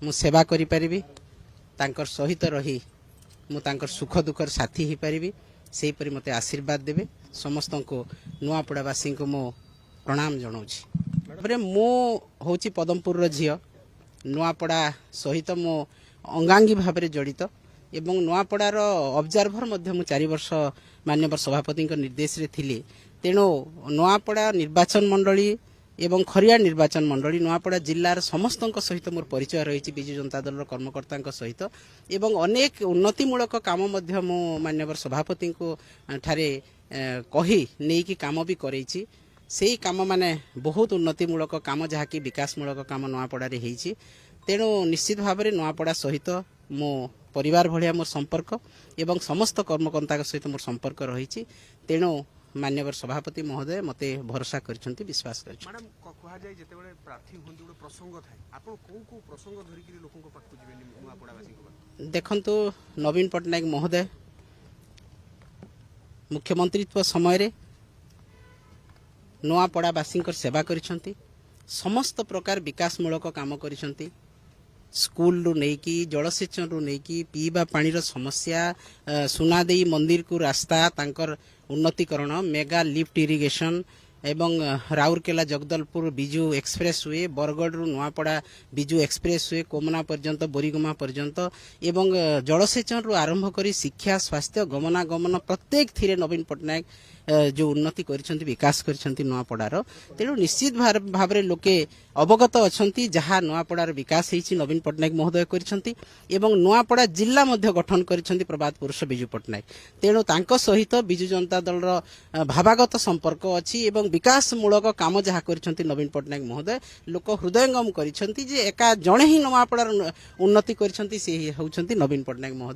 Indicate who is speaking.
Speaker 1: मु सेवा करि परिबी तांकर सहित रही मु तांकर सुख दुखर साथी ही परिबी सेही परि मते आशीर्वाद देबे समस्त को नुआपड़ावासी को मो प्रणाम जनाऊँ मु होची पदमपुर रो झियो नुआपड़ा सहित मो अंगांगी भाव में जड़ित एवं नुआपड़ार ऑब्जर्वर मध्य मु 4 वर्ष माननीय सभापति निर्देश रे थिली तेणु नुआपड़ा निर्वाचन मंडली एवं खरिया निर्वाचन मंडली नुआपड़ा जिल्लार समस्त सहित मोर परिचय रही विजु जनता दल कर्मकर्ता सहित एवं अनेक उन्नतिमूलक काम मध्य मु माननीय सभापति को ठारे कही नहीं कि काम भी करैछि सेही काम माने बहुत उन्नतिमूलक काम जहाँकि विकासमूलक काम नुआपड़ा रे हेछि तेणु निश्चित भाव में नुआपड़ा सहित मो परिवार भलिया मोर संपर्क एवं समस्त कर्मकर्ता सहित मोर संपर्क रही तेणु माननीय सभापति महोदय मते भरोसा करछंती विश्वास करछंती
Speaker 2: मैडम कहा जाय जेते बेले प्रार्थी होंती गोटे प्रसंग थाए आपण को प्रसंग धरि कि लोकन को पाखु जिबे नुआपड़ावासी को
Speaker 1: देखंतु नवीन पटनायक महोदय मुख्यमंत्रीत्व समय रे नुआपड़ावासी सेवा करिसंती समस्त प्रकार विकासमूलक काम करिसंती स्कूल रु नहीं कि जलसेचन रु नहीं कि पीवा पानी रो समस्या सुनादेई मंदिर को रास्ता तांकर उन्नतिकरण मेगा लिफ्ट इरिगेशन एवं राउरकेला जगदलपुर बिजू एक्सप्रेस वे बरगढ़ रु नुआपड़ा बिजू एक्सप्रेस वे कोमना पर्यंत बोरीगुमा पर्यंत एवं जलसेचन रु आरंभ करी शिक्षा स्वास्थ्य गमनागमन प्रत्येक थिरे नवीन पटनायक जो उन्नति करिसंती विकास करिसंती नुआपड़ार तेणु निश्चित भाव में लोके अवगत अछंती जहाँ नुआपड़ार विकास हेछि नवीन पटनायक महोदय करिसंती एवं नुआपड़ा जिला मध्य गठन करिसंती प्रभात पुरुष बिजू पटनायक तेणु तांको सहित बिजू जनता दल भावागत संपर्क अछि एवं विकासमूलक काम जहाँ करिसंती नवीन पटनायक महोदय लोक हृदयंगम करिसंती जे एका जणे ही नुआपड़ार उन्नति करिसंती से होउछंती नवीन पटनायक महोदय।